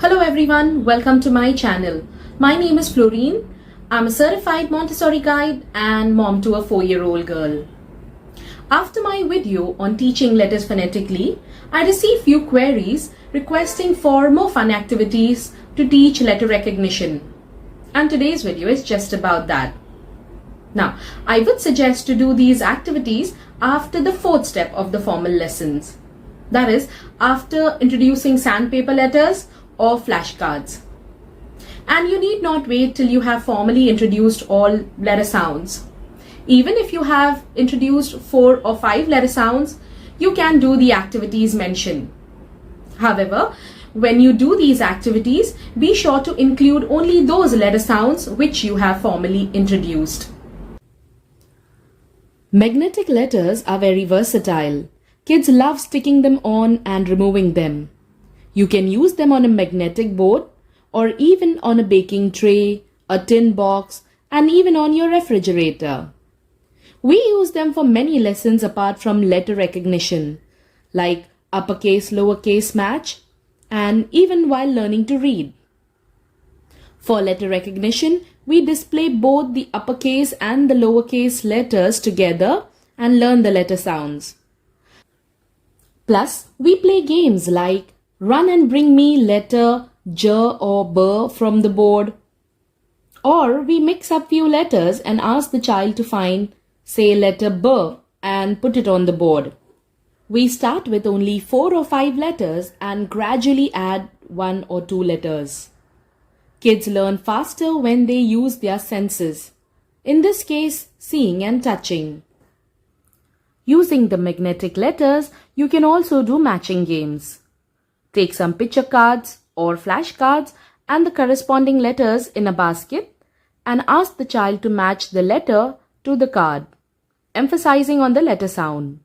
Hello everyone, welcome to my channel. My name is Florine. I'm a certified Montessori guide and mom to a 4-year-old girl. After my video on teaching letters phonetically, I received few queries requesting for more fun activities to teach letter recognition. And today's video is just about that. Now, I would suggest to do these activities after the 4th step of the formal lessons. That is, after introducing sandpaper letters or flashcards. And you need not wait till you have formally introduced all letter sounds. Even if you have introduced 4 or 5 letter sounds, you can do the activities mentioned. However, when you do these activities, be sure to include only those letter sounds which you have formally introduced. Magnetic letters are very versatile. Kids love sticking them on and removing them. You can use them on a magnetic board or even on a baking tray, a tin box, and even on your refrigerator. We use them for many lessons apart from letter recognition, like uppercase, lowercase match, and even while learning to read. For letter recognition, we display both the uppercase and the lowercase letters together and learn the letter sounds. Plus, we play games like run and bring me letter J or B from the board. Or we mix up few letters and ask the child to find, say, letter B and put it on the board. We start with only 4 or 5 letters and gradually add 1 or 2 letters. Kids learn faster when they use their senses. In this case, seeing and touching. Using the magnetic letters, you can also do matching games. Take some picture cards or flashcards and the corresponding letters in a basket and ask the child to match the letter to the card, emphasizing on the letter sound.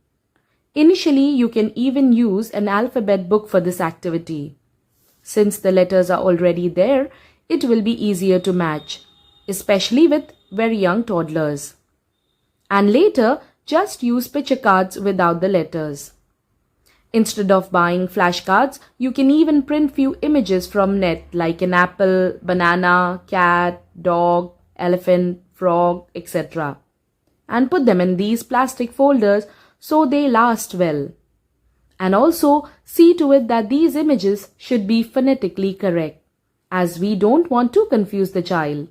Initially, you can even use an alphabet book for this activity. Since the letters are already there, it will be easier to match, especially with very young toddlers. And later, just use picture cards without the letters. Instead of buying flashcards, you can even print few images from net like an apple, banana, cat, dog, elephant, frog, etc. and put them in these plastic folders so they last well. And also see to it that these images should be phonetically correct, as we don't want to confuse the child.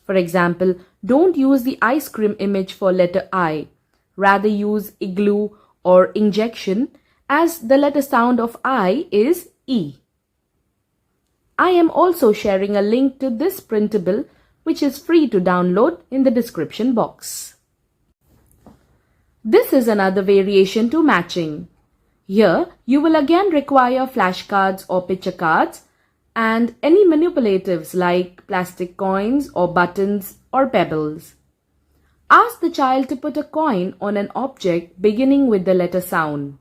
For example, don't use the ice cream image for letter I. Rather use igloo or injection, as the letter sound of I is E. I am also sharing a link to this printable which is free to download in the description box. This is another variation to matching. Here you will again require flashcards or picture cards and any manipulatives like plastic coins or buttons or pebbles. Ask the child to put a coin on an object beginning with the letter sound.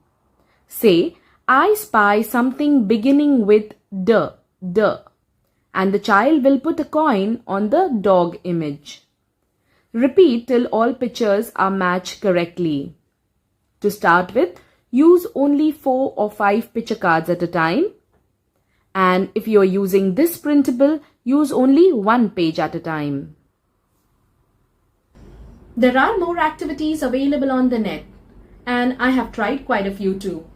Say, I spy something beginning with D, and the child will put a coin on the dog image. Repeat till all pictures are matched correctly. To start with, use only 4 or 5 picture cards at a time. And if you are using this printable, use only 1 page at a time. There are more activities available on the net, and I have tried quite a few too.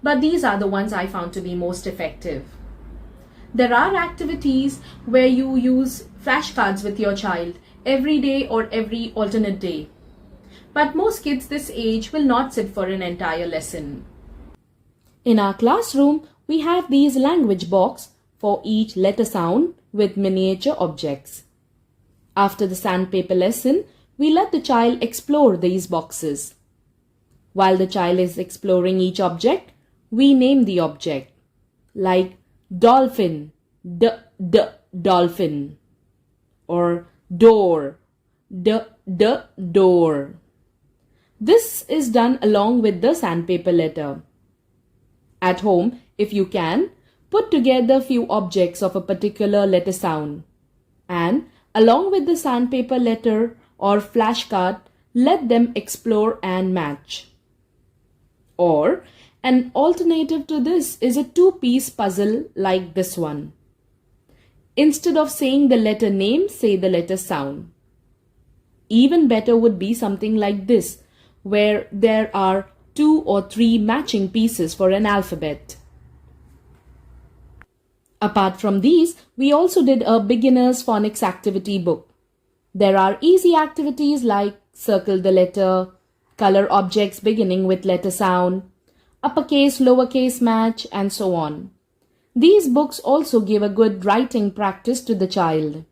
But these are the ones I found to be most effective. There are activities where you use flashcards with your child every day or every alternate day. But most kids this age will not sit for an entire lesson. In our classroom, we have these language boxes for each letter sound with miniature objects. After the sandpaper lesson, we let the child explore these boxes. While the child is exploring each object, we name the object, like dolphin, dolphin, or door, door. This is done along with the sandpaper letter. At home, if you can, put together few objects of a particular letter sound and along with the sandpaper letter or flashcard, let them explore and match. Or An alternative to this is a two-piece puzzle like this one. Instead of saying the letter name, say the letter sound. Even better would be something like this, where there are 2 or 3 matching pieces for an alphabet. Apart from these, we also did a beginner's phonics activity book. There are easy activities like circle the letter, color objects beginning with letter sound, uppercase, lowercase match, and so on. These books also give a good writing practice to the child.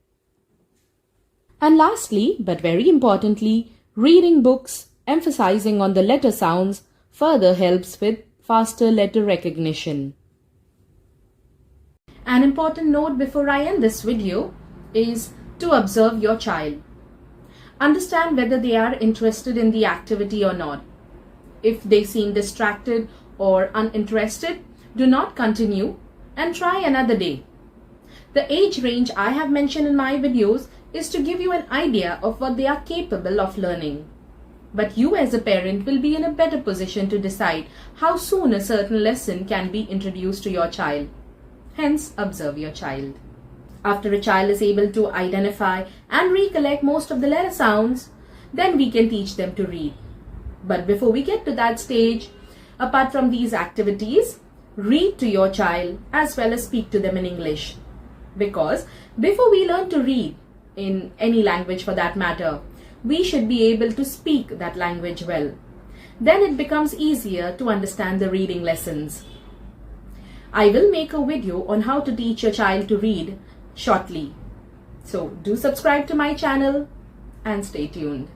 And lastly, but very importantly, reading books emphasizing on the letter sounds further helps with faster letter recognition. An important note before I end this video is to observe your child. Understand whether they are interested in the activity or not. If they seem distracted or uninterested, do not continue and try another day. The age range I have mentioned in my videos is to give you an idea of what they are capable of learning. But you as a parent will be in a better position to decide how soon a certain lesson can be introduced to your child. Hence, observe your child. After a child is able to identify and recollect most of the letter sounds, then we can teach them to read. But before we get to that stage, apart from these activities, read to your child as well as speak to them in English. Because before we learn to read, in any language for that matter, we should be able to speak that language well. Then it becomes easier to understand the reading lessons. I will make a video on how to teach your child to read shortly. So do subscribe to my channel and stay tuned.